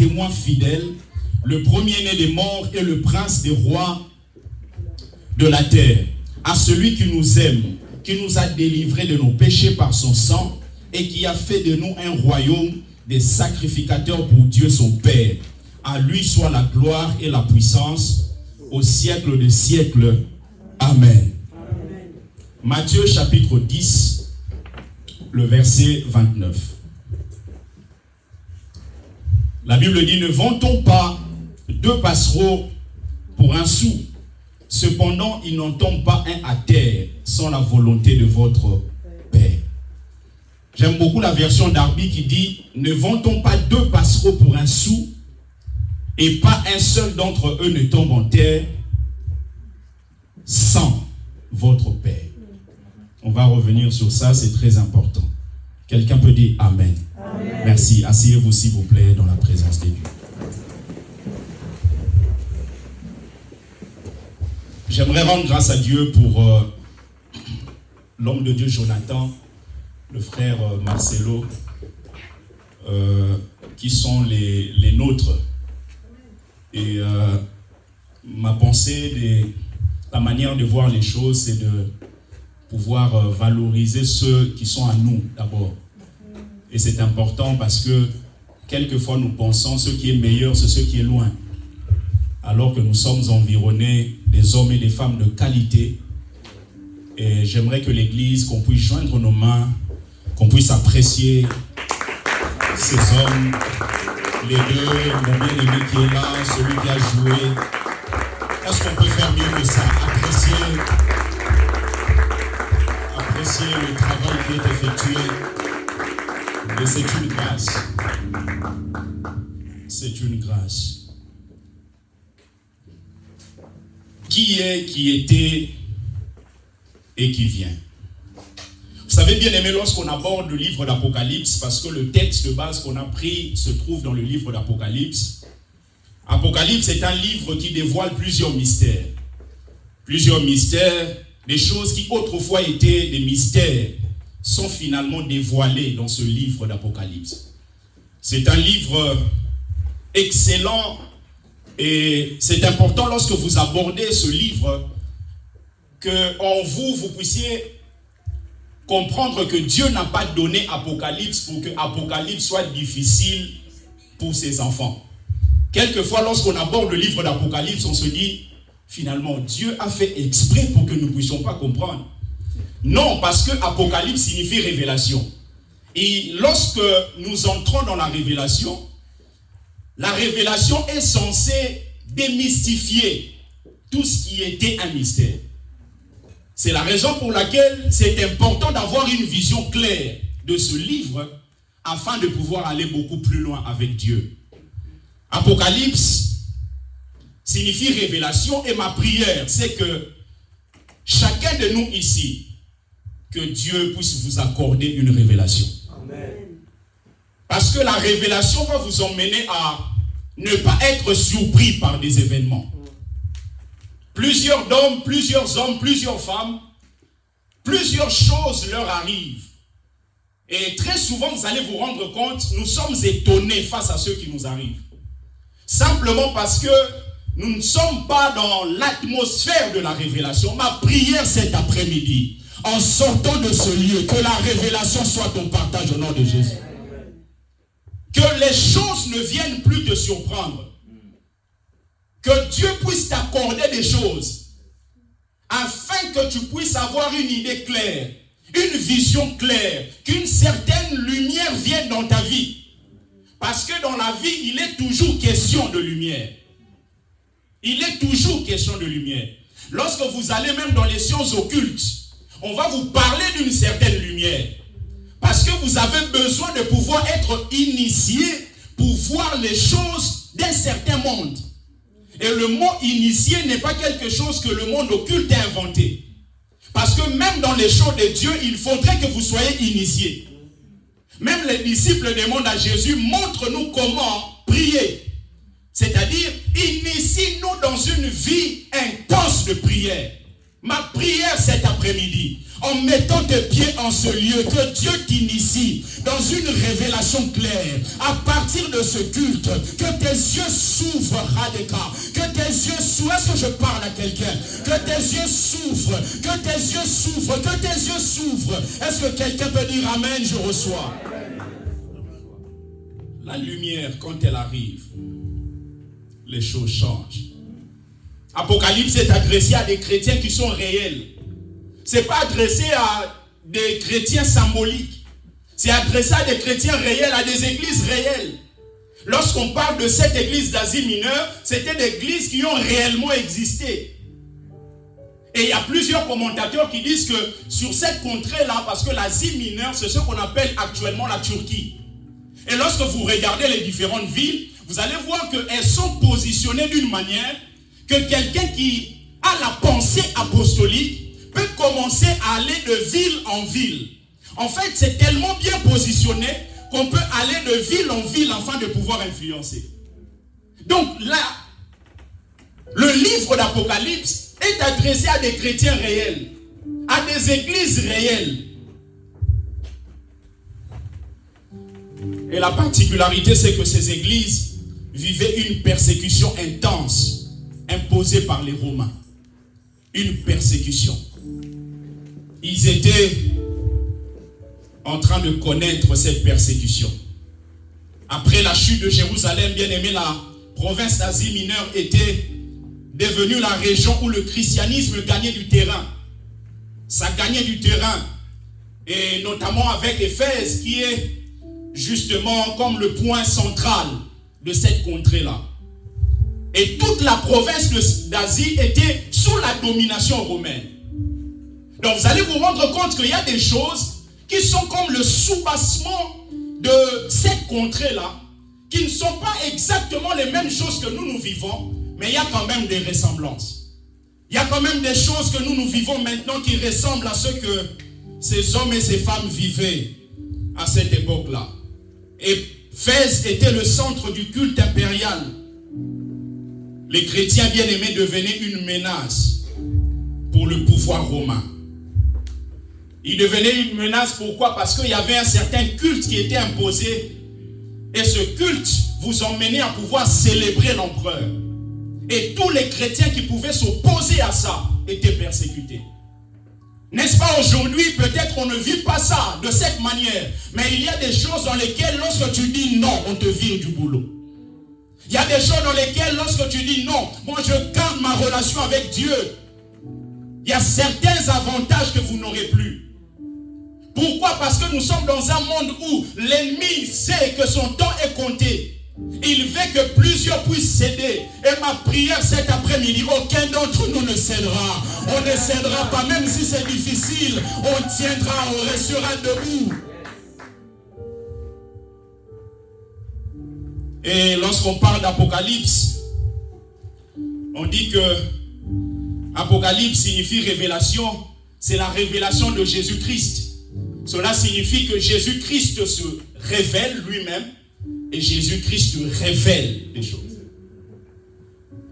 témoin fidèle, le premier-né des morts et le prince des rois de la terre. À celui qui nous aime, qui nous a délivrés de nos péchés par son sang et qui a fait de nous un royaume des sacrificateurs pour Dieu son Père. À lui soit la gloire et la puissance au siècle des siècles. Amen. Amen. Matthieu chapitre 10, le verset 29. La Bible dit, ne vantons pas 2 passereaux pour un sou. Cependant, il n'en tombe pas un à terre sans la volonté de votre Père. J'aime beaucoup la version d'Arby qui dit, ne vantons pas 2 passereaux pour un sou et pas un seul d'entre eux ne tombe en terre sans votre Père. On va revenir sur ça, c'est très important. Quelqu'un peut dire Amen. Amen. Merci. Asseyez-vous s'il vous plaît dans la présence de Dieu. J'aimerais rendre grâce à Dieu pour l'homme de Dieu Jonathan, le frère Marcelo, qui sont les nôtres. Et ma pensée, la manière de voir les choses, c'est de pouvoir valoriser ceux qui sont à nous d'abord. Et c'est important parce que quelquefois nous pensons ce qui est meilleur, c'est ce qui est loin. Alors que nous sommes environnés des hommes et des femmes de qualité. Et j'aimerais que l'Église, qu'on puisse joindre nos mains, qu'on puisse apprécier ces hommes, les deux, mon bien-aimé qui est là, celui qui a joué. Est-ce qu'on peut faire mieux que ça? Apprécier le travail qui est effectué. Et c'est une grâce. C'est une grâce. Qui est, qui était et qui vient. Vous savez, bien aimé, lorsqu'on aborde le livre d'Apocalypse, parce que le texte de base qu'on a pris se trouve dans le livre d'Apocalypse. Apocalypse est un livre qui dévoile plusieurs mystères. Plusieurs mystères, des choses qui autrefois étaient des mystères, sont finalement dévoilés dans ce livre d'Apocalypse. C'est un livre excellent et c'est important lorsque vous abordez ce livre que en vous puissiez comprendre que Dieu n'a pas donné Apocalypse pour que Apocalypse soit difficile pour ses enfants. Quelquefois, lorsqu'on aborde le livre d'Apocalypse, on se dit, finalement, Dieu a fait exprès pour que nous ne puissions pas comprendre. Non, parce que Apocalypse signifie révélation. Et lorsque nous entrons dans la révélation est censée démystifier tout ce qui était un mystère. C'est la raison pour laquelle c'est important d'avoir une vision claire de ce livre afin de pouvoir aller beaucoup plus loin avec Dieu. Apocalypse signifie révélation et ma prière, c'est que chacun de nous ici, que Dieu puisse vous accorder une révélation. Amen. Parce que la révélation va vous emmener à ne pas être surpris par des événements. Plusieurs hommes, plusieurs femmes, plusieurs choses leur arrivent. Et très souvent, vous allez vous rendre compte, nous sommes étonnés face à ce qui nous arrive. Simplement parce que nous ne sommes pas dans l'atmosphère de la révélation. Ma prière cet après-midi, en sortant de ce lieu, que la révélation soit ton partage au nom de Jésus. Que les choses ne viennent plus te surprendre. Que Dieu puisse t'accorder des choses afin que tu puisses avoir une idée claire, une vision claire, qu'une certaine lumière vienne dans ta vie. Parce que dans la vie, il est toujours question de lumière. Il est toujours question de lumière. Lorsque vous allez même dans les sciences occultes, on va vous parler d'une certaine lumière. Parce que vous avez besoin de pouvoir être initié pour voir les choses d'un certain monde. Et le mot initié n'est pas quelque chose que le monde occulte a inventé. Parce que même dans les choses de Dieu, il faudrait que vous soyez initiés. Même les disciples demandent à Jésus, montre-nous comment prier. C'est-à-dire, initie-nous dans une vie intense de prière. Ma prière cet après-midi, en mettant tes pieds en ce lieu, que Dieu t'initie dans une révélation claire. À partir de ce culte, que tes yeux s'ouvrent, Radeka, que tes yeux s'ouvrent. Est-ce que je parle à quelqu'un? Que tes yeux s'ouvrent, que tes yeux s'ouvrent, que tes yeux s'ouvrent. Est-ce que quelqu'un peut dire Amen, je reçois? La lumière, quand elle arrive, les choses changent. Apocalypse est adressé à des chrétiens qui sont réels. Ce n'est pas adressé à des chrétiens symboliques. C'est adressé à des chrétiens réels, à des églises réelles. Lorsqu'on parle de cette église d'Asie mineure, c'était des églises qui ont réellement existé. Et il y a plusieurs commentateurs qui disent que sur cette contrée-là, parce que l'Asie mineure, c'est ce qu'on appelle actuellement la Turquie. Et lorsque vous regardez les différentes villes, vous allez voir qu'elles sont positionnées d'une manière que quelqu'un qui a la pensée apostolique peut commencer à aller de ville en ville. En fait, c'est tellement bien positionné qu'on peut aller de ville en ville afin de pouvoir influencer. Donc là, le livre d'Apocalypse est adressé à des chrétiens réels, à des églises réelles. Et la particularité, c'est que ces églises vivaient une persécution intense imposée par les Romains. Une persécution. Ils étaient en train de connaître cette persécution. Après la chute de Jérusalem, bien aimé, la province d'Asie mineure était devenue la région où le christianisme gagnait du terrain. Ça gagnait du terrain. Et notamment avec Éphèse, qui est justement comme le point central de cette contrée-là. Et toute la province d'Asie était sous la domination romaine. Donc vous allez vous rendre compte qu'il y a des choses qui sont comme le soubassement de cette contrée-là, qui ne sont pas exactement les mêmes choses que nous vivons, mais il y a quand même des ressemblances. Il y a quand même des choses que nous vivons maintenant qui ressemblent à ce que ces hommes et ces femmes vivaient à cette époque-là. Éphèse était le centre du culte impérial. Les chrétiens bien-aimés devenaient une menace pour le pouvoir romain. Ils devenaient une menace, pourquoi? Parce qu'il y avait un certain culte qui était imposé. Et ce culte vous emmenait à pouvoir célébrer l'empereur. Et tous les chrétiens qui pouvaient s'opposer à ça étaient persécutés. N'est-ce pas aujourd'hui, peut-être on ne vit pas ça de cette manière, mais il y a des choses dans lesquelles lorsque tu dis non, on te vire du boulot. Il y a des choses dans lesquelles lorsque tu dis non, moi je garde ma relation avec Dieu. Il y a certains avantages que vous n'aurez plus. Pourquoi? Parce que nous sommes dans un monde où l'ennemi sait que son temps est compté. Il veut que plusieurs puissent céder. Et ma prière cet après-midi, aucun d'entre nous ne cédera. On ne cédera pas, même si c'est difficile. On tiendra, on restera debout. Et lorsqu'on parle d'Apocalypse, on dit que Apocalypse signifie révélation. C'est la révélation de Jésus-Christ. Cela signifie que Jésus-Christ se révèle lui-même et Jésus-Christ révèle des choses.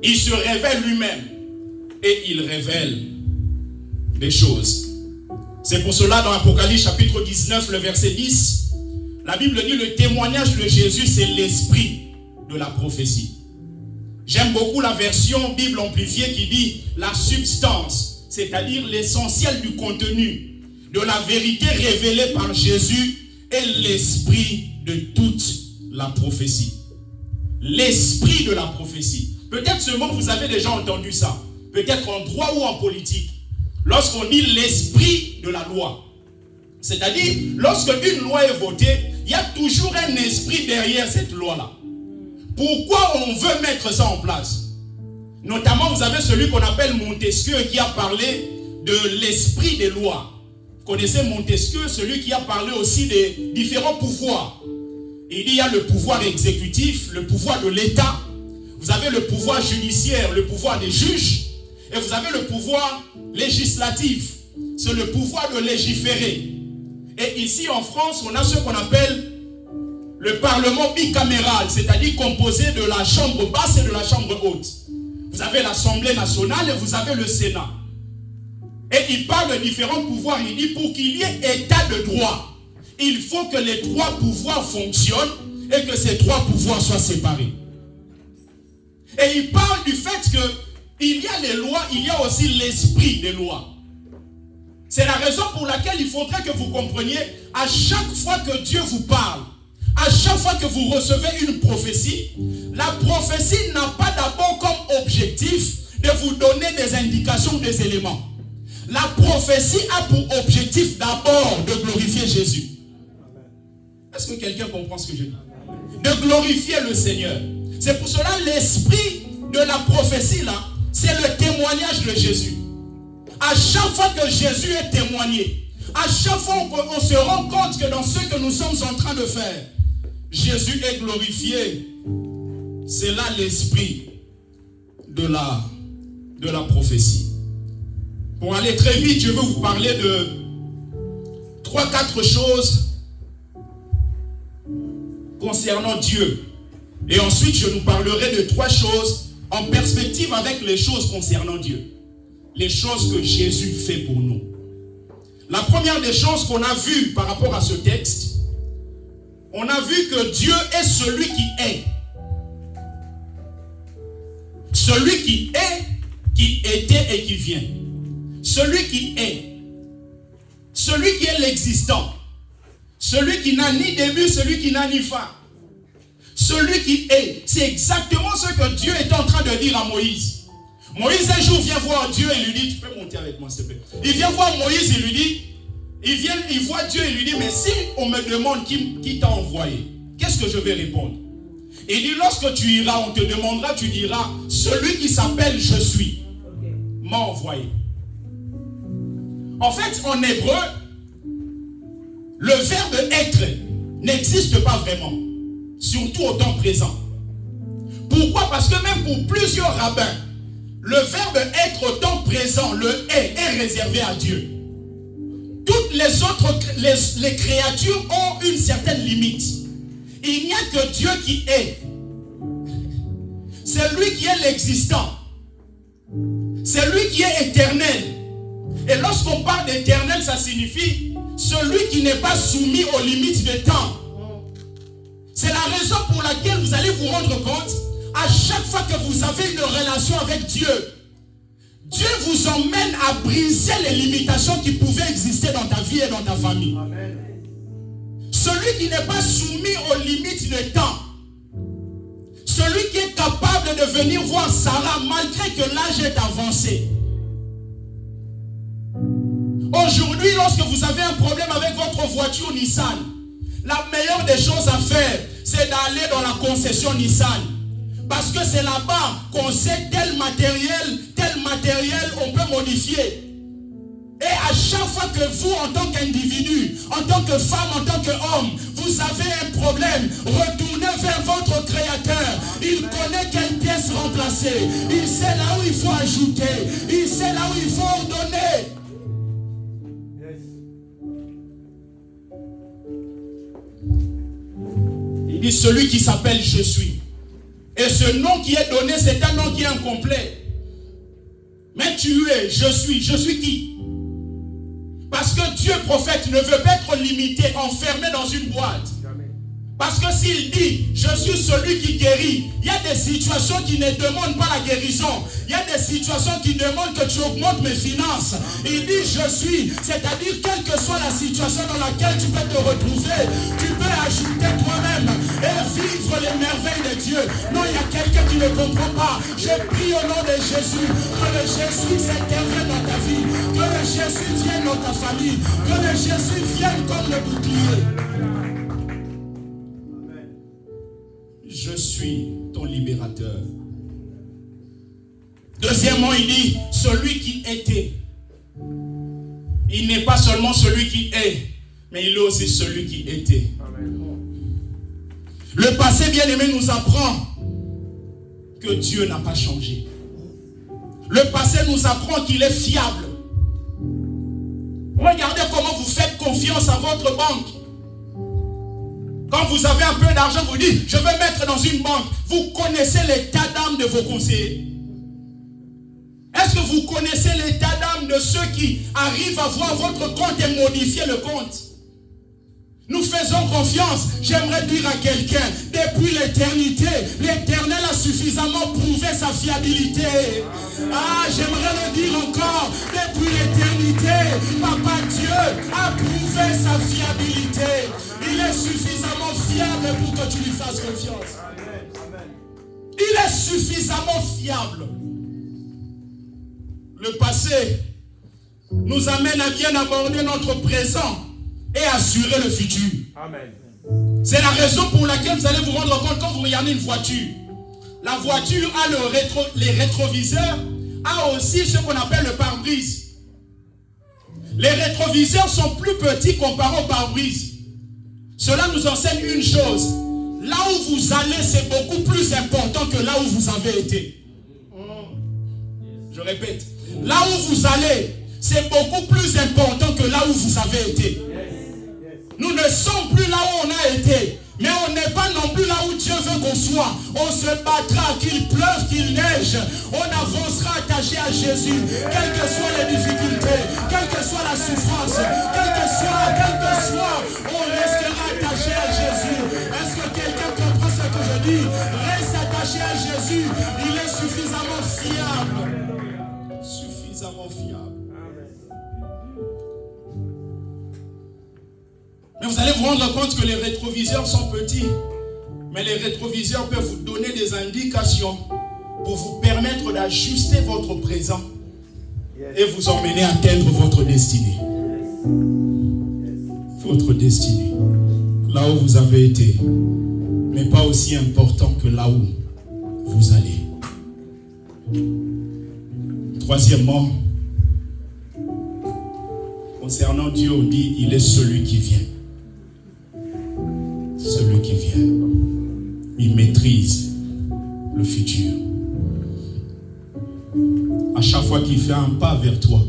Il se révèle lui-même et il révèle des choses. C'est pour cela dans Apocalypse chapitre 19, le verset 10, la Bible dit le témoignage de Jésus, c'est l'esprit de la prophétie. J'aime beaucoup la version Bible amplifiée qui dit la substance, c'est-à-dire l'essentiel du contenu de la vérité révélée par Jésus est l'esprit de toute la prophétie. L'esprit de la prophétie. Peut-être ce mot, vous avez déjà entendu ça. Peut-être en droit ou en politique. Lorsqu'on dit l'esprit de la loi. C'est-à-dire, lorsque une loi est votée, il y a toujours un esprit derrière cette loi-là. Pourquoi on veut mettre ça en place? Notamment, vous avez celui qu'on appelle Montesquieu qui a parlé de l'esprit des lois. Vous connaissez Montesquieu, celui qui a parlé aussi des différents pouvoirs. Il y a le pouvoir exécutif, le pouvoir de l'État. Vous avez le pouvoir judiciaire, le pouvoir des juges. Et vous avez le pouvoir législatif. C'est le pouvoir de légiférer. Et ici en France, on a ce qu'on appelle le Parlement bicaméral, c'est-à-dire composé de la chambre basse et de la chambre haute. Vous avez l'Assemblée nationale et vous avez le Sénat. Et il parle de différents pouvoirs. Il dit pour qu'il y ait état de droit, il faut que les trois pouvoirs fonctionnent et que ces trois pouvoirs soient séparés. Et il parle du fait qu'il y a les lois, il y a aussi l'esprit des lois. C'est la raison pour laquelle il faudrait que vous compreniez, à chaque fois que Dieu vous parle, à chaque fois que vous recevez une prophétie, la prophétie n'a pas d'abord comme objectif de vous donner des indications, des éléments. La prophétie a pour objectif d'abord de glorifier Jésus. Est-ce que quelqu'un comprend ce que je dis? De glorifier le Seigneur. C'est pour cela l'esprit de la prophétie là, c'est le témoignage de Jésus. À chaque fois que Jésus est témoigné, à chaque fois on se rend compte que dans ce que nous sommes en train de faire, Jésus est glorifié. C'est là l'esprit de la prophétie. Pour aller très vite, je veux vous parler de 3-4 choses concernant Dieu. Et ensuite, je nous parlerai de 3 choses en perspective avec les choses concernant Dieu. Les choses que Jésus fait pour nous. La première des choses qu'on a vues par rapport à ce texte, on a vu que Dieu est celui qui est. Celui qui est, qui était et qui vient. Celui qui est. Celui qui est l'existant. Celui qui n'a ni début, celui qui n'a ni fin. Celui qui est. C'est exactement ce que Dieu est en train de dire à Moïse. Moïse un jour vient voir Dieu et lui dit, tu peux monter avec moi s'il te plaît. Il vient voir Moïse et lui dit, il voit Dieu et lui dit, mais si on me demande qui t'a envoyé, qu'est-ce que je vais répondre? Il dit, lorsque tu iras, on te demandera, tu diras, celui qui s'appelle je suis, m'a envoyé. En fait, en hébreu, le verbe être n'existe pas vraiment, surtout au temps présent. Pourquoi? Parce que même pour plusieurs rabbins, le verbe être au temps présent, le est réservé à Dieu. Toutes les autres, les créatures ont une certaine limite. Il n'y a que Dieu qui est. C'est lui qui est l'existant. C'est lui qui est éternel. Et lorsqu'on parle d'éternel, ça signifie celui qui n'est pas soumis aux limites de temps. C'est la raison pour laquelle vous allez vous rendre compte, à chaque fois que vous avez une relation avec Dieu, Dieu vous emmène à briser les limitations qui pouvaient exister dans ta vie et dans ta famille. Amen. Celui qui n'est pas soumis aux limites de temps, celui qui est capable de venir voir Sarah malgré que l'âge est avancé. Aujourd'hui, lorsque vous avez un problème avec votre voiture Nissan, la meilleure des choses à faire, c'est d'aller dans la concession Nissan. Parce que c'est là-bas qu'on sait tel matériel, on peut modifier. Et à chaque fois que vous, en tant qu'individu, en tant que femme, en tant qu'homme, vous avez un problème, retournez vers votre Créateur. Il connaît quelle pièce remplacer. Il sait là où il faut ajouter. Il sait là où il faut ordonner. Il dit celui qui s'appelle je suis. Et ce nom qui est donné, c'est un nom qui est incomplet. Mais tu es, je suis qui? Parce que Dieu prophète ne veut pas être limité, enfermé dans une boîte. Parce que s'il dit, je suis celui qui guérit, il y a des situations qui ne demandent pas la guérison. Il y a des situations qui demandent que tu augmentes mes finances. Il dit, je suis, c'est-à-dire quelle que soit la situation dans laquelle tu peux te retrouver, tu peux ajouter toi-même et vivre les merveilles de Dieu. Non, il y a quelqu'un qui ne comprend pas. Je prie au nom de Jésus, que le Jésus s'intervienne dans ta vie, que le Jésus vienne dans ta famille, que le Jésus vienne comme le bouclier. Je suis ton libérateur. Deuxièmement, il dit, celui qui était. Il n'est pas seulement celui qui est, mais il est aussi celui qui était. Le passé, bien-aimé, nous apprend que Dieu n'a pas changé. Le passé nous apprend qu'il est fiable. Regardez comment vous faites confiance à votre banque. Quand vous avez un peu d'argent, vous dites, je vais mettre dans une banque. Vous connaissez l'état d'âme de vos conseillers. Est-ce Est-ce que vous connaissez l'état d'âme de ceux qui arrivent à voir votre compte et modifier le compte? Nous faisons confiance. J'aimerais dire à quelqu'un, depuis l'éternité, l'Éternel a suffisamment prouvé sa fiabilité. Ah, j'aimerais le dire encore, depuis l'éternité, Papa Dieu a prouvé sa fiabilité. Il est suffisamment fiable pour que tu lui fasses confiance. Il est suffisamment fiable. Le passé nous amène à bien aborder notre présent et assurer le futur. Amen. C'est la raison pour laquelle vous allez vous rendre compte quand vous regardez une voiture. La voiture a les rétroviseurs, a aussi ce qu'on appelle le pare-brise. Les rétroviseurs sont plus petits comparés au pare-brise. Cela nous enseigne une chose. Là où vous allez, c'est beaucoup plus important que là où vous avez été. Je répète. Là où vous allez, c'est beaucoup plus important que là où vous avez été. Nous ne sommes plus là où on a été. Mais on n'est pas non plus là où Dieu veut qu'on soit. On se battra, qu'il pleuve, qu'il neige. On avancera attaché à Jésus. Quelles que soient les difficultés, quelle que soit la souffrance, quel que soit, on restera attaché à Jésus. Est-ce que quelqu'un comprend ce que je dis? Reste attaché à Jésus. Il est suffisamment fiable. Suffisamment fiable. Mais vous allez vous rendre compte que les rétroviseurs sont petits. Mais les rétroviseurs peuvent vous donner des indications pour vous permettre d'ajuster votre présent et vous emmener à atteindre votre destinée. Votre destinée. Là où vous avez été, mais pas aussi important que là où vous allez. Troisièmement, concernant Dieu, on dit, il est celui qui vient. Celui qui vient. Il maîtrise le futur. À chaque fois qu'il fait un pas vers toi,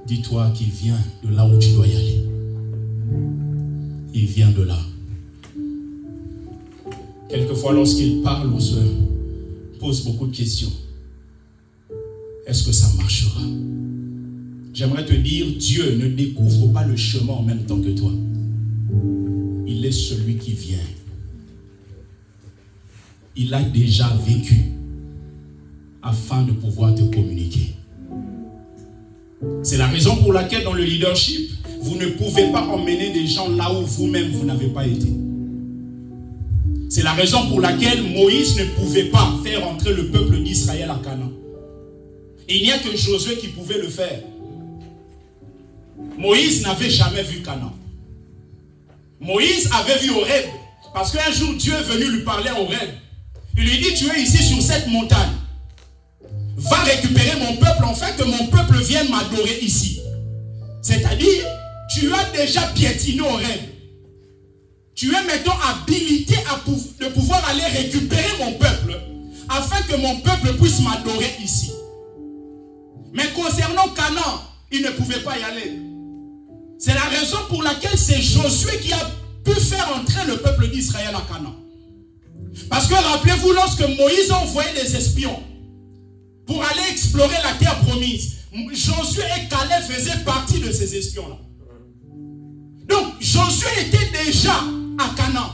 dis-toi qu'il vient de là où tu dois y aller. Il vient de là. Quelquefois, lorsqu'il parle, on se pose beaucoup de questions. Est-ce que ça marchera? J'aimerais te dire, Dieu ne découvre pas le chemin en même temps que toi. Il est celui qui vient. Il a déjà vécu afin de pouvoir te communiquer. C'est la raison pour laquelle dans le leadership, vous ne pouvez pas emmener des gens là où vous-même vous n'avez pas été. C'est la raison pour laquelle Moïse ne pouvait pas faire entrer le peuple d'Israël à Canaan. Il n'y a que Josué qui pouvait le faire. Moïse n'avait jamais vu Canaan. Moïse avait vu Horeb. Parce qu'un jour, Dieu est venu lui parler à Horeb. Il lui dit, tu es ici sur cette montagne. Va récupérer mon peuple, afin que mon peuple vienne m'adorer ici. C'est-à-dire, tu as déjà piétiné Horeb. Tu es maintenant habilité de pouvoir aller récupérer mon peuple, afin que mon peuple puisse m'adorer ici. Mais concernant Canaan, il ne pouvait pas y aller. C'est la raison pour laquelle c'est Josué qui a pu faire entrer le peuple d'Israël à Canaan. Parce que rappelez-vous, lorsque Moïse a envoyé des espions pour aller explorer la terre promise, Josué et Caleb faisaient partie de ces espions-là. Donc Josué était déjà à Canaan.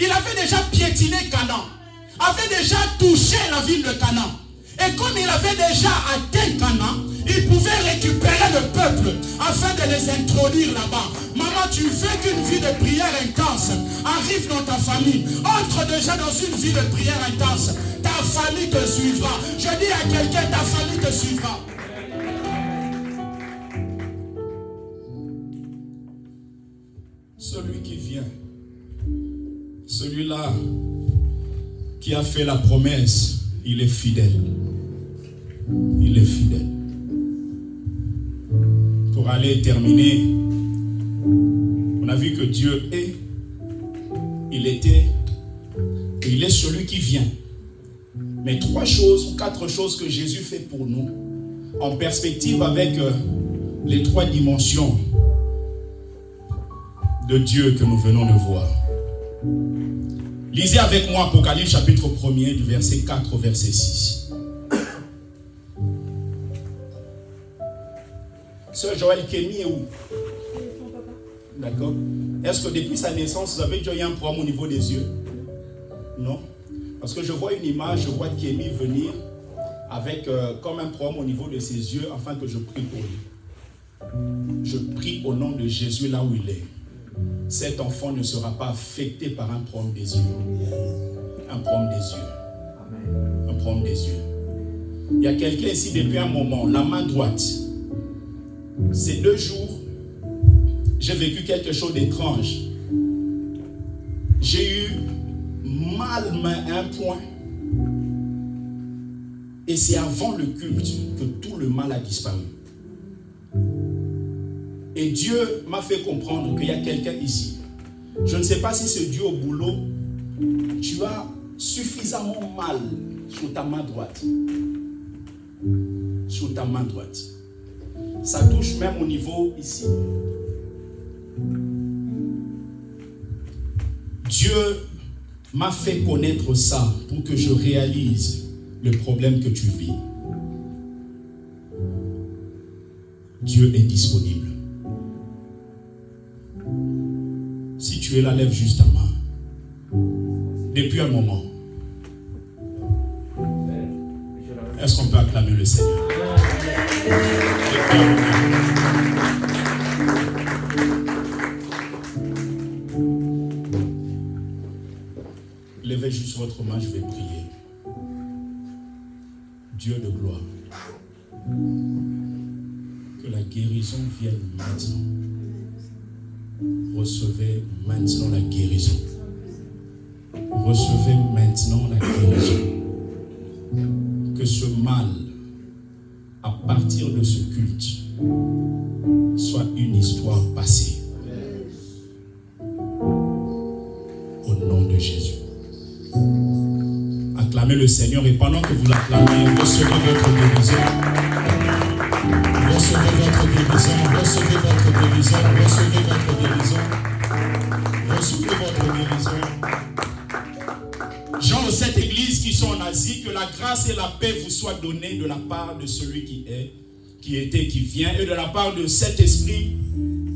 Il avait déjà piétiné Canaan, avait déjà touché la ville de Canaan. Et comme il avait déjà atteint Canaan, il pouvait récupérer le peuple afin de les introduire là-bas. Maman, tu veux qu'une vie de prière intense arrive dans ta famille. Entre déjà dans une vie de prière intense. Ta famille te suivra. Je dis à quelqu'un, ta famille te suivra. Celui qui vient, celui-là qui a fait la promesse, il est fidèle. Il est fidèle. Pour aller terminer, on a vu que Dieu est, il était, et il est celui qui vient. Mais 3 choses ou 4 choses que Jésus fait pour nous, en perspective avec les 3 dimensions de Dieu que nous venons de voir. Lisez avec moi Apocalypse chapitre 1er du verset 4 au verset 6. Sœur Joël Kémy est où? D'accord. Est-ce que depuis sa naissance, vous avez déjà eu un problème au niveau des yeux? Non. Parce que je vois une image, je vois Kémy venir avec comme un problème au niveau de ses yeux afin que je prie pour lui. Je prie au nom de Jésus là où il est. Cet enfant ne sera pas affecté par un problème des yeux. Un problème des yeux. Un problème des yeux. Il y a quelqu'un ici depuis un moment, la main droite. Ces 2 jours, j'ai vécu quelque chose d'étrange. J'ai eu mal à un point. Et c'est avant le culte que tout le mal a disparu. Et Dieu m'a fait comprendre qu'il y a quelqu'un ici. Je ne sais pas si c'est dû au boulot. Tu as suffisamment mal sur ta main droite. Sur ta main droite. Ça touche même au niveau ici. Dieu m'a fait connaître ça pour que je réalise le problème que tu vis. Dieu est disponible. Si tu es là, lève juste ta main. Depuis un moment. Est-ce qu'on peut acclamer le Seigneur? Depuis un moment. Levez juste votre main, je vais prier. Dieu de gloire, que la guérison vienne maintenant. Recevez maintenant la guérison. Recevez maintenant la guérison. Que ce mal, à partir de ce culte, soit une histoire passée. Au nom de Jésus. Acclamez le Seigneur et pendant que vous l'acclamez, recevez votre guérison. Recevez votre guérison. Recevez votre guérison. Recevez votre guérison. Recevez votre guérison. Gens de cette église qui sont en Asie, que la grâce et la paix vous soient données de la part de celui qui est, qui était, qui vient, et de la part de cet esprit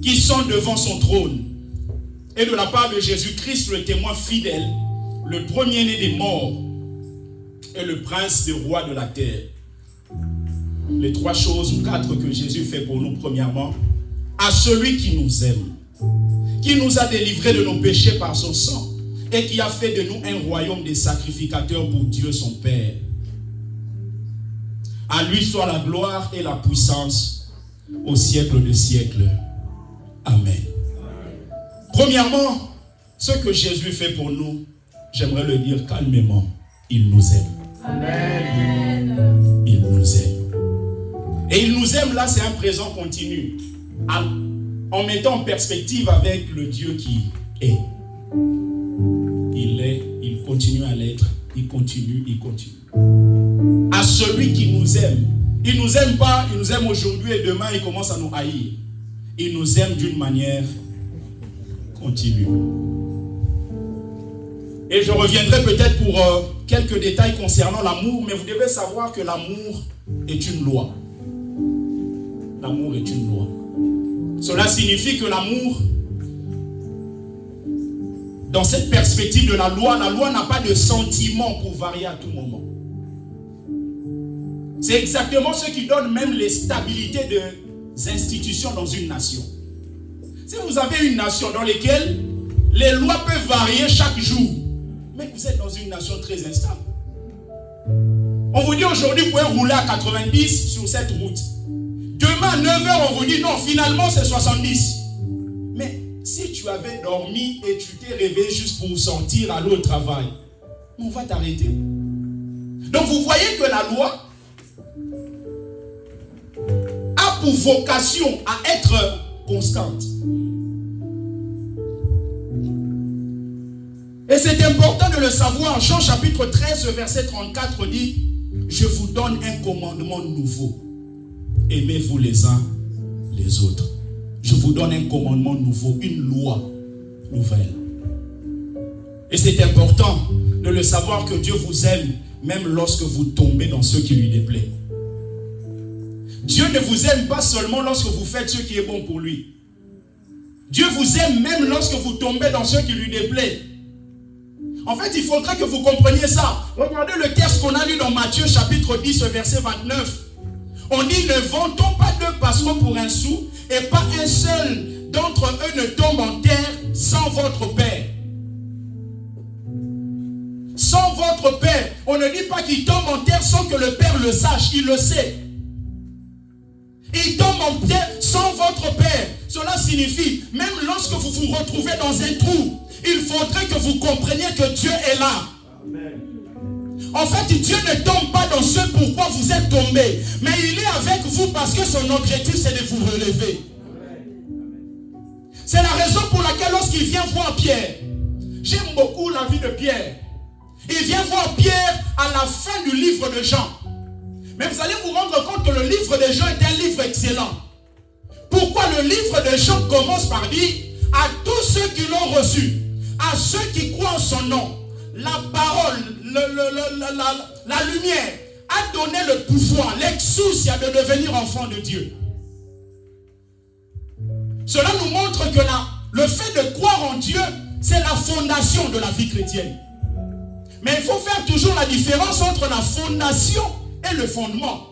qui sont devant son trône, et de la part de Jésus-Christ, le témoin fidèle, le premier-né des morts, et le prince des rois de la terre. Les 3 choses ou 4 que Jésus fait pour nous, premièrement, à celui qui nous aime, qui nous a délivrés de nos péchés par son sang, et qui a fait de nous un royaume des sacrificateurs pour Dieu son Père. À lui soit la gloire et la puissance au siècle des siècles. Amen. Premièrement, ce que Jésus fait pour nous, j'aimerais le dire calmement, il nous aime. Amen. Il nous aime. Et il nous aime, là, c'est un présent continu. En mettant en perspective avec le Dieu qui est. Il est, il continue à l'être, il continue, il continue. À celui qui nous aime. Il ne nous aime pas, il nous aime aujourd'hui et demain, il commence à nous haïr. Il nous aime d'une manière continue. Et je reviendrai peut-être pour quelques détails concernant l'amour, mais vous devez savoir que l'amour est une loi. L'amour est une loi. Cela signifie que l'amour, dans cette perspective de la loi n'a pas de sentiment pour varier à tout moment. C'est exactement ce qui donne même les stabilités des institutions dans une nation. Si vous avez une nation dans laquelle les lois peuvent varier chaque jour, mais vous êtes dans une nation très instable. On vous dit aujourd'hui, vous pouvez rouler à 90 sur cette route. Demain à 9h, on vous dit non, finalement c'est 70. Mais si tu avais dormi et tu t'es réveillé juste pour sortir, aller au travail, on va t'arrêter. Donc vous voyez que la loi a pour vocation à être constante. Et c'est important de le savoir. Jean chapitre 13, verset 34 dit: je vous donne un commandement nouveau. Aimez-vous les uns les autres. Je vous donne un commandement nouveau, une loi nouvelle. Et c'est important de le savoir que Dieu vous aime même lorsque vous tombez dans ce qui lui déplaît. Dieu ne vous aime pas seulement lorsque vous faites ce qui est bon pour lui. Dieu vous aime même lorsque vous tombez dans ce qui lui déplaît. En fait, il faudrait que vous compreniez ça. Regardez le texte qu'on a lu dans Matthieu chapitre 10, verset 29. On dit, ne vantons pas deux passerons pour un sou, et pas un seul d'entre eux ne tombe en terre sans votre Père. Sans votre Père. On ne dit pas qu'il tombe en terre sans que le Père le sache, il le sait. Il tombe en terre sans votre Père. Cela signifie, même lorsque vous vous retrouvez dans un trou, il faudrait que vous compreniez que Dieu est là. Amen. En fait, Dieu ne tombe pas dans ce pourquoi vous êtes tombé, mais il est avec vous parce que son objectif c'est de vous relever. C'est la raison pour laquelle lorsqu'il vient voir Pierre, j'aime beaucoup la vie de Pierre. Il vient voir Pierre à la fin du livre de Jean. Mais vous allez vous rendre compte que le livre de Jean est un livre excellent. Pourquoi le livre de Jean commence par dire à tous ceux qui l'ont reçu, à ceux qui croient en son nom, la parole, la lumière a donné le pouvoir, l'exousia de devenir enfant de Dieu. Cela nous montre que le fait de croire en Dieu, c'est la fondation de la vie chrétienne. Mais il faut faire toujours la différence entre la fondation et le fondement.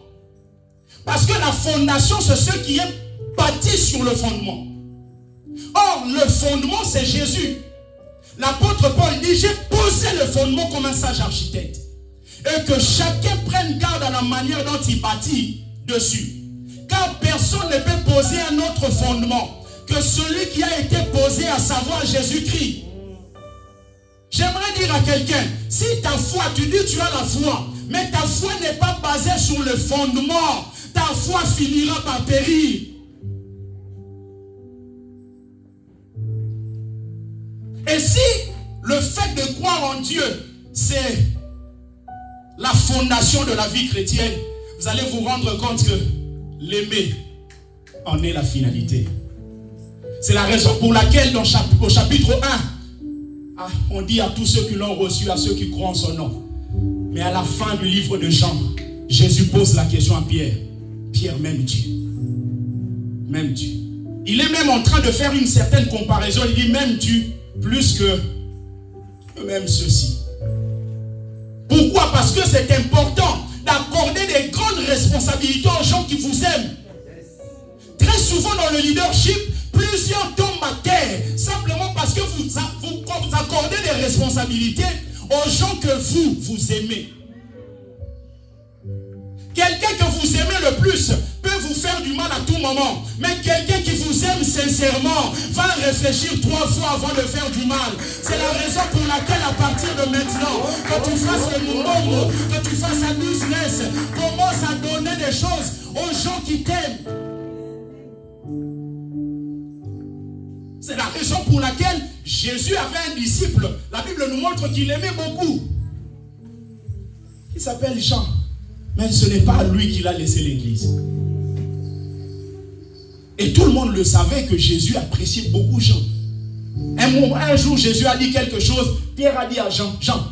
Parce que la fondation, c'est ce qui est bâti sur le fondement. Or, le fondement, c'est Jésus. L'apôtre Paul dit, j'ai posé le fondement comme un sage architecte. Et que chacun prenne garde à la manière dont il bâtit dessus. Car personne ne peut poser un autre fondement que celui qui a été posé, à savoir Jésus-Christ. J'aimerais dire à quelqu'un, si ta foi, tu dis tu as la foi, mais ta foi n'est pas basée sur le fondement, ta foi finira par périr. Et si le fait de croire en Dieu, c'est la fondation de la vie chrétienne, vous allez vous rendre compte que l'aimer en est la finalité. C'est la raison pour laquelle au chapitre 1, on dit à tous ceux qui l'ont reçu, à ceux qui croient en son nom. Mais à la fin du livre de Jean, Jésus pose la question à Pierre. Pierre, même Dieu. Même Dieu. Il est même en train de faire une certaine comparaison. Il dit même Dieu, plus que même ceci. Pourquoi? Parce que c'est important d'accorder des grandes responsabilités aux gens qui vous aiment. Très souvent dans le leadership, plusieurs tombent à terre simplement parce que vous accordez des responsabilités aux gens que vous aimez. Quelqu'un que vous aimez le plus peut vous faire du mal à tout moment. Mais quelqu'un qui vous aime sincèrement va réfléchir 3 fois avant de faire du mal. C'est la raison pour laquelle à partir de maintenant, que tu fasses le mouvement, que tu fasses un business, commence à donner des choses aux gens qui t'aiment. C'est la raison pour laquelle Jésus avait un disciple. La Bible nous montre qu'il aimait beaucoup. Il s'appelle Jean. Mais ce n'est pas à lui qu'il a laissé l'église. Et tout le monde le savait que Jésus appréciait beaucoup Jean. Un jour, Jésus a dit quelque chose. Pierre a dit à Jean, Jean,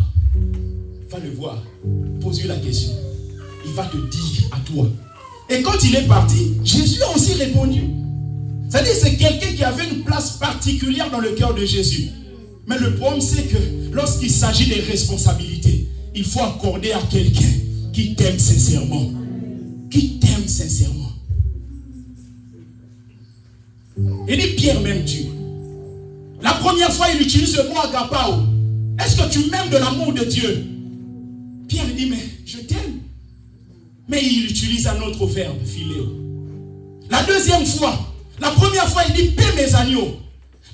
va le voir. Pose-lui la question. Il va te dire à toi. Et quand il est parti, Jésus a aussi répondu. C'est-à-dire c'est quelqu'un qui avait une place particulière dans le cœur de Jésus. Mais le problème, c'est que lorsqu'il s'agit des responsabilités, il faut accorder à quelqu'un qui t'aime sincèrement. Qui t'aime sincèrement. Il dit Pierre m'aime Dieu. La première fois, il utilise le mot agapao. Est-ce que tu m'aimes de l'amour de Dieu? Pierre dit mais je t'aime. Mais il utilise un autre verbe, philéo. La deuxième fois, la première fois, il dit paie mes agneaux.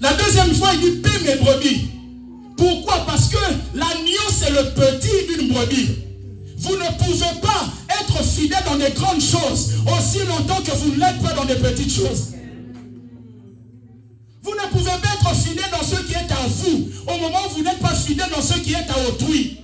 La deuxième fois, il dit paie mes brebis. Pourquoi? Parce que l'agneau, c'est le petit d'une brebis. Vous ne pouvez pas être fidèle dans des grandes choses aussi longtemps que vous ne l'êtes pas dans des petites choses. Vous ne pouvez pas être fidèle dans ce qui est à vous au moment où vous n'êtes pas fidèle dans ce qui est à autrui.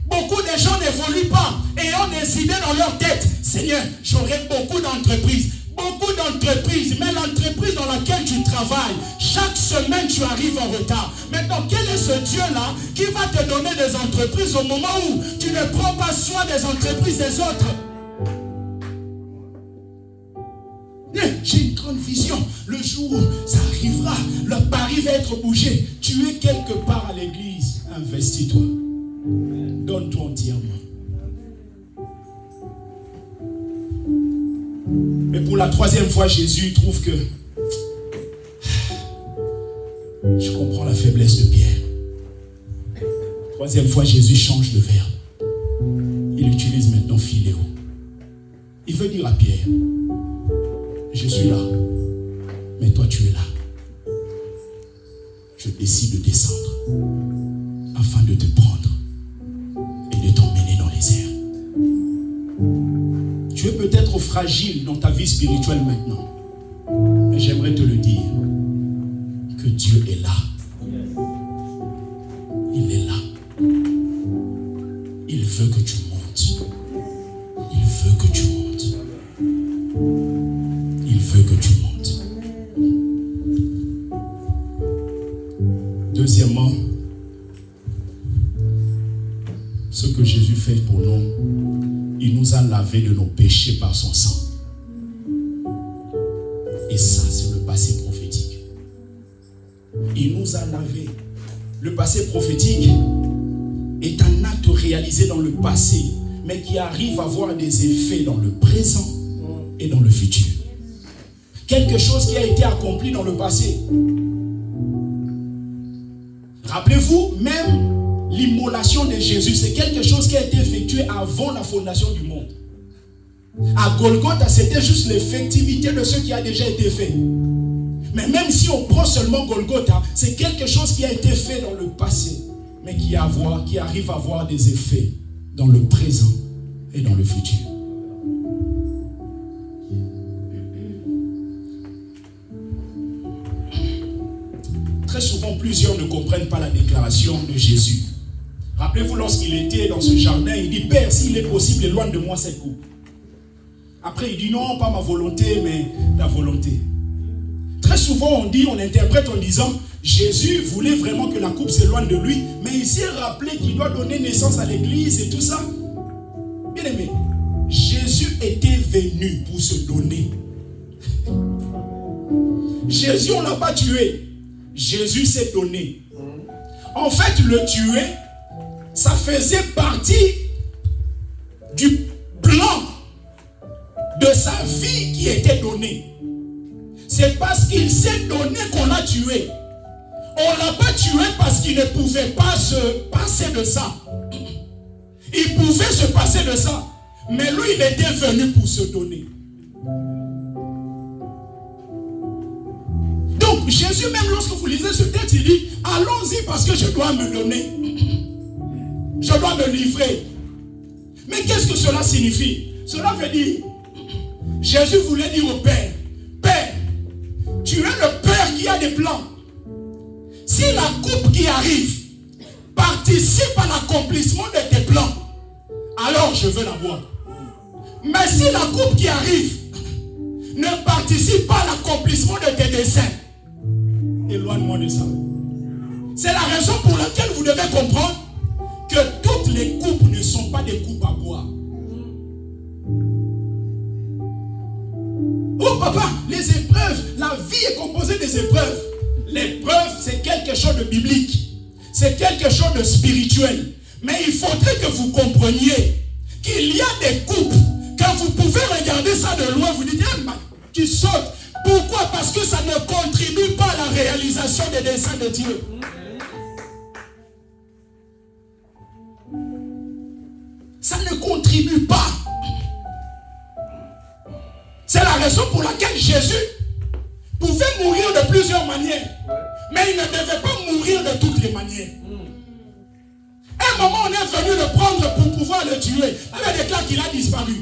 Beaucoup de gens n'évoluent pas et ont décidé dans leur tête, Seigneur, j'aurai beaucoup d'entreprises. Beaucoup d'entreprises, mais l'entreprise dans laquelle tu travailles, chaque semaine tu arrives en retard. Maintenant, quel est ce Dieu-là qui va te donner des entreprises au moment où tu ne prends pas soin des entreprises des autres? j'ai une grande vision. Le jour où ça arrivera, le pari va être bougé. Tu es quelque part à l'église. Investis-toi. Donne-toi entièrement. Mais pour la troisième fois, Jésus trouve que je comprends la faiblesse de Pierre. Troisième fois, Jésus change de verbe. Il utilise maintenant philéo. Il veut dire à Pierre, je suis là, mais toi tu es là. Je décide de descendre afin de te prendre et de t'emmener dans les airs. Tu es peut-être fragile dans ta vie spirituelle maintenant, mais j'aimerais te le dire, que Dieu est là. Il est là. Il veut que tu montes. Il veut que tu montes. Il veut que tu montes. Deuxièmement, ce que Jésus fait pour nous, il nous a lavé de nos péchés par son sang. Et ça, c'est le passé prophétique. Il nous a lavé. Le passé prophétique est un acte réalisé dans le passé, mais qui arrive à avoir des effets dans le présent et dans le futur. Quelque chose qui a été accompli dans le passé. Rappelez-vous, même l'immolation de Jésus, c'est quelque chose qui a été effectué avant la fondation du monde. À Golgotha, c'était juste l'effectivité de ce qui a déjà été fait. Mais même si on prend seulement Golgotha, c'est quelque chose qui a été fait dans le passé, mais qui arrive à avoir des effets dans le présent et dans le futur. Très souvent, plusieurs ne comprennent pas la déclaration de Jésus. Rappelez-vous, lorsqu'il était dans ce jardin, il dit, Père, s'il est possible, éloigne de moi cette coupe. Après, il dit, non, pas ma volonté, mais ta volonté. Très souvent, on interprète en disant, Jésus voulait vraiment que la coupe s'éloigne de lui, mais il s'est rappelé qu'il doit donner naissance à l'église et tout ça. Bien aimé, Jésus était venu pour se donner. Jésus, on ne l'a pas tué. Jésus s'est donné. En fait, le tuer, ça faisait partie du plan de sa vie qui était donné. C'est parce qu'il s'est donné qu'on l'a tué. On ne l'a pas tué parce qu'il ne pouvait pas se passer de ça. Il pouvait se passer de ça. Mais lui, il était venu pour se donner. Donc, Jésus, même lorsque vous lisez ce texte, il dit, allons-y parce que je dois me donner. Je dois me livrer. Mais qu'est-ce que cela signifie? Cela veut dire, Jésus voulait dire au Père, Père, tu es le Père qui a des plans. Si la coupe qui arrive participe à l'accomplissement de tes plans, alors je veux la boire. Mais si la coupe qui arrive ne participe pas à l'accomplissement de tes desseins, éloigne-moi de ça. C'est la raison pour laquelle vous devez comprendre que toutes les coupes ne sont pas des coupes à boire. Oh papa, les épreuves, la vie est composée des épreuves. L'épreuve, c'est quelque chose de biblique. C'est quelque chose de spirituel. Mais il faudrait que vous compreniez qu'il y a des coupes. Quand vous pouvez regarder ça de loin, vous dites, tu sautes. Pourquoi? Parce que ça ne contribue pas à la réalisation des desseins de Dieu. Ça ne contribue pas. C'est la raison pour laquelle Jésus pouvait mourir de plusieurs manières. Mais il ne devait pas mourir de toutes les manières. À un moment, on est venu le prendre pour pouvoir le tuer. On déclare qu'il a disparu.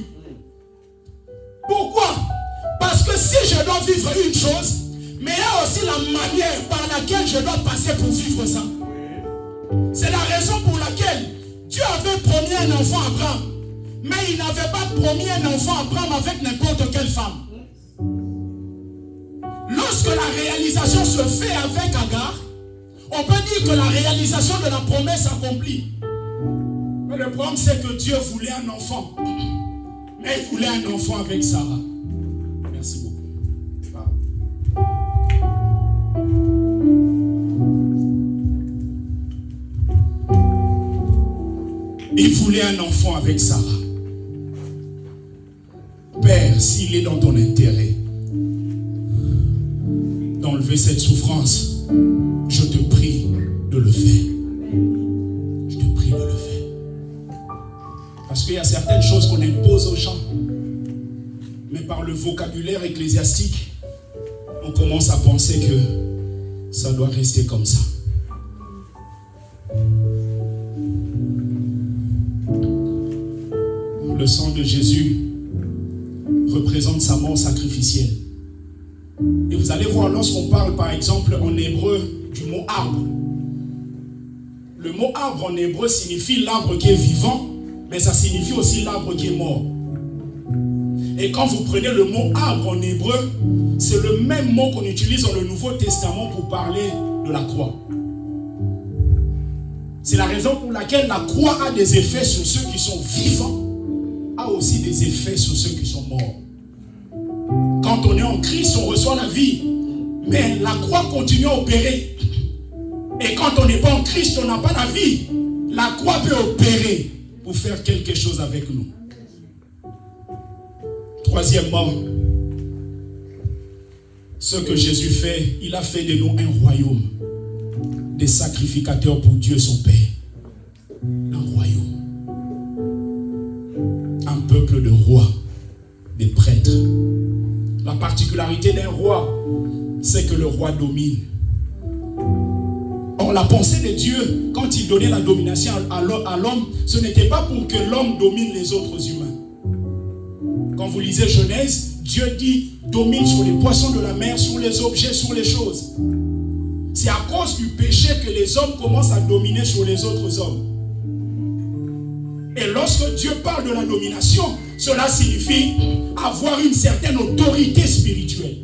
Pourquoi? Parce que si je dois vivre une chose, mais il y a aussi la manière par laquelle je dois passer pour vivre ça. C'est la raison pour laquelle Dieu avait promis un enfant à Abraham. Mais il n'avait pas promis un enfant à Abraham avec n'importe quelle femme. Lorsque la réalisation se fait avec Agar, on peut dire que la réalisation de la promesse s'accomplit. Mais le problème, c'est que Dieu voulait un enfant. Mais il voulait un enfant avec Sarah. Merci beaucoup. Il voulait un enfant avec Sarah. Père, s'il est dans ton intérêt d'enlever cette souffrance, je te prie de le faire. Je te prie de le faire. Parce qu'il y a certaines choses qu'on impose aux gens, mais par le vocabulaire ecclésiastique, on commence à penser que ça doit rester comme ça. Le sang de Jésus représente sa mort sacrificielle. Et vous allez voir, lorsqu'on parle par exemple en hébreu du mot arbre, le mot arbre en hébreu signifie l'arbre qui est vivant, mais ça signifie aussi l'arbre qui est mort. Et quand vous prenez le mot arbre en hébreu, c'est le même mot qu'on utilise dans le Nouveau Testament pour parler de la croix. C'est la raison pour laquelle la croix a des effets sur ceux qui sont vivants, a aussi des effets sur ceux qui sont morts. Quand on est en Christ, on reçoit la vie, mais la croix continue à opérer. Et quand on n'est pas en Christ, on n'a pas la vie. La croix peut opérer pour faire quelque chose avec nous. Troisièmement, ce que Jésus fait, il a fait de nous un royaume, des sacrificateurs pour Dieu son Père. Un royaume. Un peuple de rois, des prêtres. La particularité d'un roi, c'est que le roi domine. Or, la pensée de Dieu, quand il donnait la domination à l'homme, ce n'était pas pour que l'homme domine les autres humains. Quand vous lisez Genèse, Dieu dit, domine sur les poissons de la mer, sur les objets, sur les choses. C'est à cause du péché que les hommes commencent à dominer sur les autres hommes. Et lorsque Dieu parle de la domination, cela signifie avoir une certaine autorité spirituelle.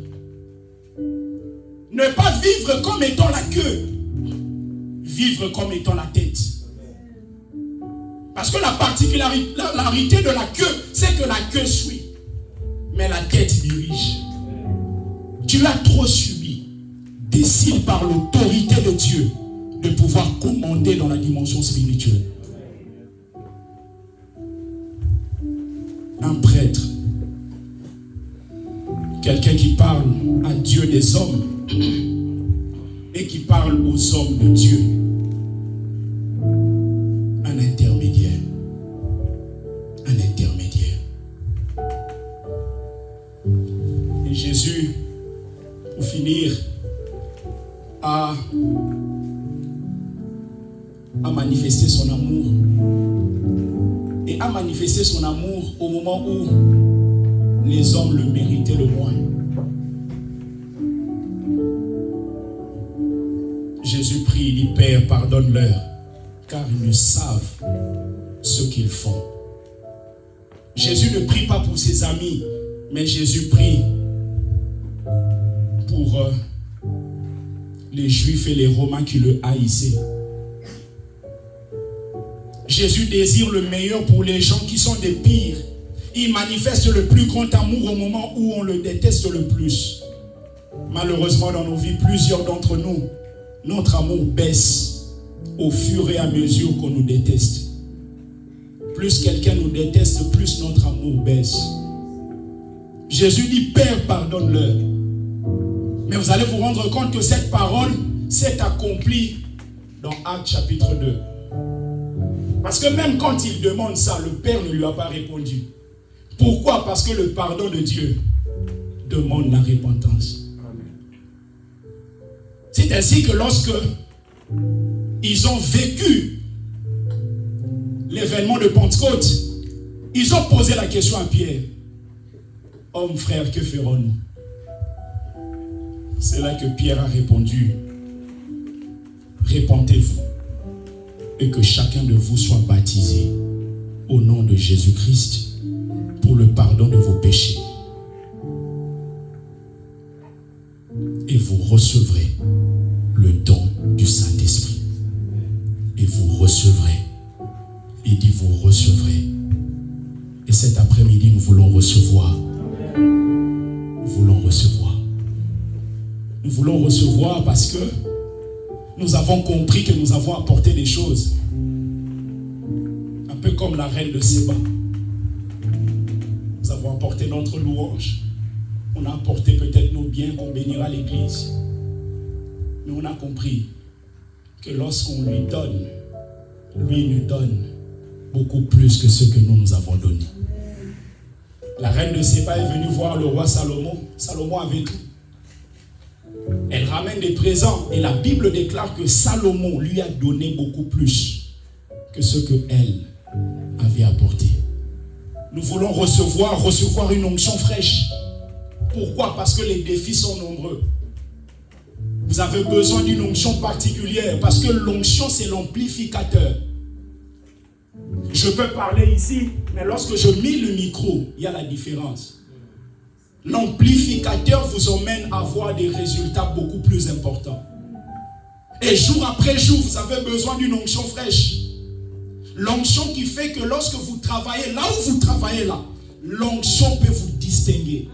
Ne pas vivre comme étant la queue, vivre comme étant la tête. Parce que la particularité de la queue, c'est que la queue suit, mais la tête dirige. Tu as trop subi. Décide par l'autorité de Dieu de pouvoir commander dans la dimension spirituelle. Un prêtre, quelqu'un qui parle à Dieu des hommes et qui parle aux hommes de Dieu. Un intermédiaire. Un intermédiaire. Et Jésus, pour finir, a manifesté son amour. Et a manifesté son amour au moment où les hommes le méritaient le moins. Jésus prie, il dit, Père, pardonne-leur, car ils ne savent ce qu'ils font. Jésus ne prie pas pour ses amis, mais Jésus prie pour les Juifs et les Romains qui le haïssaient. Jésus désire le meilleur pour les gens qui sont des pires. Il manifeste le plus grand amour au moment où on le déteste le plus. Malheureusement, dans nos vies, plusieurs d'entre nous, notre amour baisse au fur et à mesure qu'on nous déteste. Plus quelqu'un nous déteste, plus notre amour baisse. Jésus dit, Père, pardonne-leur. Mais vous allez vous rendre compte que cette parole s'est accomplie dans Actes chapitre 2. Parce que même quand il demande ça, le Père ne lui a pas répondu. Pourquoi? Parce que le pardon de Dieu demande la repentance. C'est ainsi que lorsque ils ont vécu l'événement de Pentecôte, ils ont posé la question à Pierre. Homme, frère, que ferons-nous? C'est là que Pierre a répondu. Repentez-vous et que chacun de vous soit baptisé au nom de Jésus-Christ pour le pardon de vos péchés. Et vous recevrez le don du Saint-Esprit. Et vous recevrez. Il dit vous recevrez. Et cet après-midi, nous voulons recevoir. Nous voulons recevoir. Nous voulons recevoir parce que nous avons compris que nous avons apporté des choses. Un peu comme la reine de Séba, nous avons apporté notre louange. On a apporté peut-être nos biens qu'on bénira l'église. Mais on a compris que lorsqu'on lui donne, lui nous donne beaucoup plus que ce que nous avons donné. La reine de Séba est venue voir le roi Salomon. Salomon avait tout. Elle ramène des présents et la Bible déclare que Salomon lui a donné beaucoup plus que ce qu'elle avait apporté. Nous voulons recevoir une onction fraîche. Pourquoi? Parce que les défis sont nombreux. Vous avez besoin d'une onction particulière parce que l'onction, c'est l'amplificateur. Je peux parler ici, mais lorsque je mets le micro, il y a la différence. L'amplificateur vous emmène à avoir des résultats beaucoup plus importants. Et jour après jour, vous avez besoin d'une onction fraîche. L'onction qui fait que lorsque vous travaillez, là où vous travaillez là, l'onction peut vous distinguer.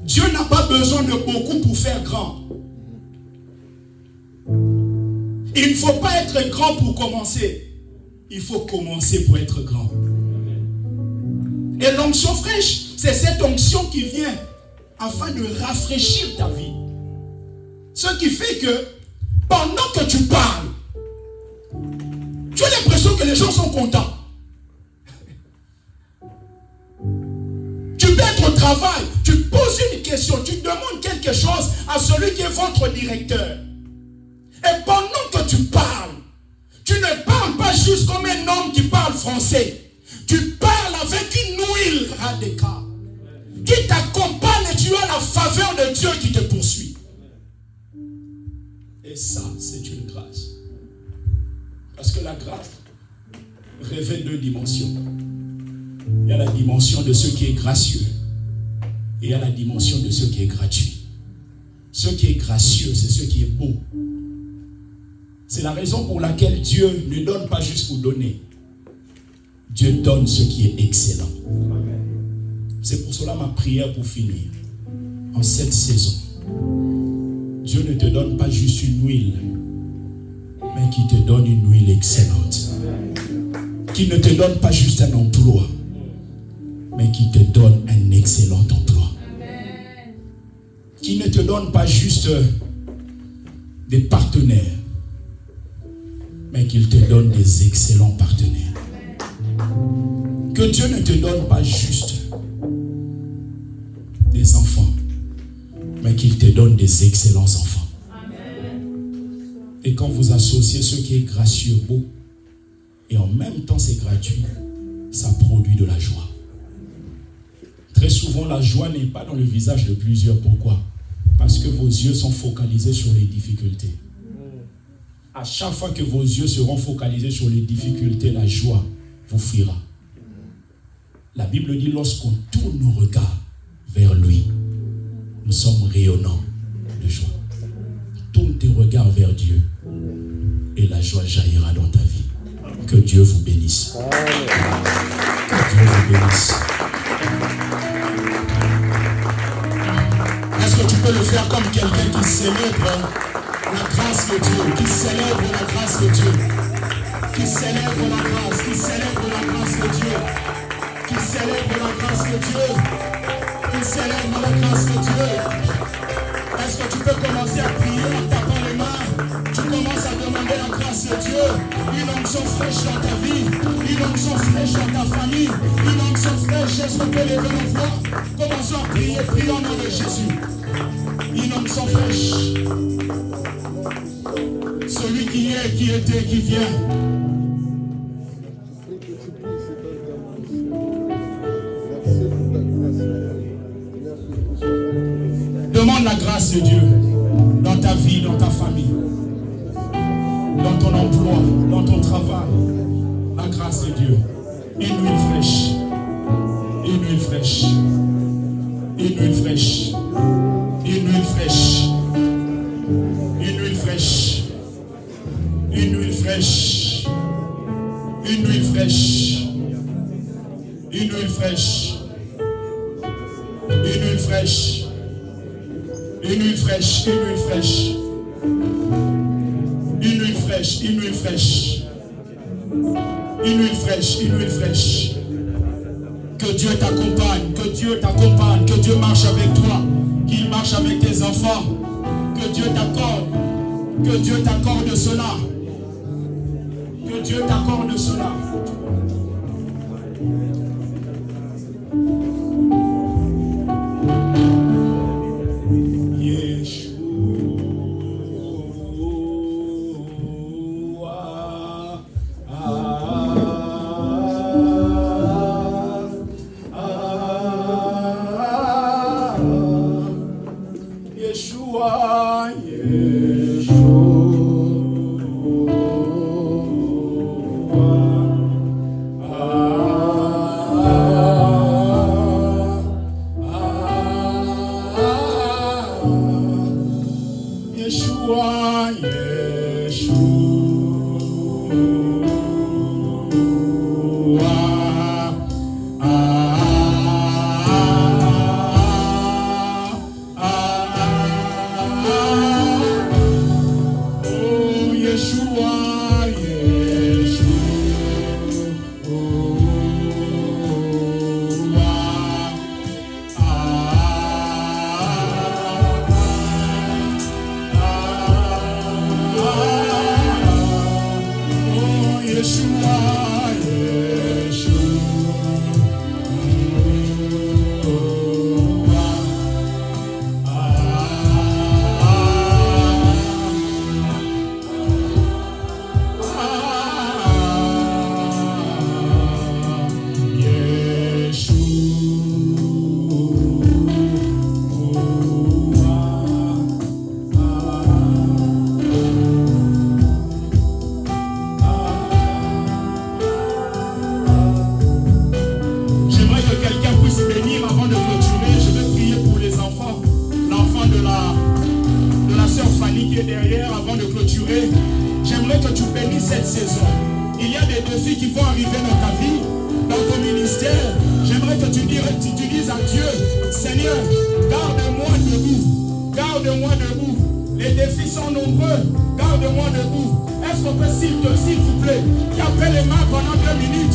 Dieu n'a pas besoin de beaucoup pour faire grand. Il ne faut pas être grand pour commencer. Il faut commencer pour être grand. Et l'onction fraîche, c'est cette onction qui vient afin de rafraîchir ta vie. Ce qui fait que pendant que tu parles, tu as l'impression que les gens sont contents. Tu peux être au travail, tu poses une question, tu demandes quelque chose à celui qui est votre directeur. Et pendant que tu parles, tu ne parles pas juste comme un homme qui parle français. Tu parles avec une huile radicale qui t'accompagne et tu as la faveur de Dieu qui te poursuit. Et ça, c'est une grâce. Parce que la grâce révèle deux dimensions. Il y a la dimension de ce qui est gracieux et il y a la dimension de ce qui est gratuit. Ce qui est gracieux, c'est ce qui est beau. C'est la raison pour laquelle Dieu ne donne pas juste pour donner. Dieu donne ce qui est excellent. C'est pour cela ma prière pour finir. En cette saison, Dieu ne te donne pas juste une huile, mais qui te donne une huile excellente. Qui ne te donne pas juste un emploi, mais qui te donne un excellent emploi. Qui ne te donne pas juste des partenaires, mais qu'il te donne des excellents partenaires. Que Dieu ne te donne pas juste des enfants, mais qu'il te donne des excellents enfants. Et quand vous associez ce qui est gracieux, beau, et en même temps c'est gratuit, ça produit de la joie. Très souvent, la joie n'est pas dans le visage de plusieurs. Pourquoi? Parce que vos yeux sont focalisés sur les difficultés. À chaque fois que vos yeux seront focalisés sur les difficultés, la joie vous fuira. La Bible dit, lorsqu'on tourne nos regards vers lui, nous sommes rayonnants de joie. Tourne tes regards vers Dieu et la joie jaillira dans ta vie. Que Dieu vous bénisse. Que Dieu vous bénisse. Est-ce que tu peux le faire comme quelqu'un qui célèbre la grâce de Dieu, qui célèbre la grâce de Dieu, qui célèbre la grâce, qui célèbre la grâce de Dieu, qui célèbre la grâce de Dieu, qui célèbre la grâce de Dieu. Est-ce que tu peux commencer à prier en tapant les mains? Tu commences à demander la grâce de Dieu, une onction fraîche dans ta vie, une onction fraîche dans ta famille, une onction fraîche. Est-ce qu'on peut lever nos voix? Commençons à prier, prions au nom de Jésus. Une onction fraîche. Celui qui est, qui était, qui vient. Demande la grâce de Dieu dans ta vie, dans ta famille, dans ton emploi, dans ton travail. La grâce de Dieu. Une huile fraîche. Une huile fraîche. Une huile fraîche. Une huile fraîche. Une huile fraîche. Une huile fraîche. Une huile fraîche. Une huile fraîche. Une huile fraîche. Une huile fraîche. Une huile fraîche. Une huile fraîche. Une huile fraîche. Une huile fraîche, une huile fraîche. Que Dieu t'accompagne, que Dieu t'accompagne, que Dieu marche avec toi, qu'il marche avec tes enfants. Que Dieu t'accorde cela. Que Dieu t'accorde cela. J'aimerais que tu bénisses cette saison. Il y a des défis qui vont arriver dans ta vie, dans ton ministère. J'aimerais que tu dises à Dieu, Seigneur, garde-moi debout. Garde-moi debout. Les défis sont nombreux. Garde-moi debout. Est-ce qu'on peut, s'il vous plaît, taper les mains pendant 2 minutes?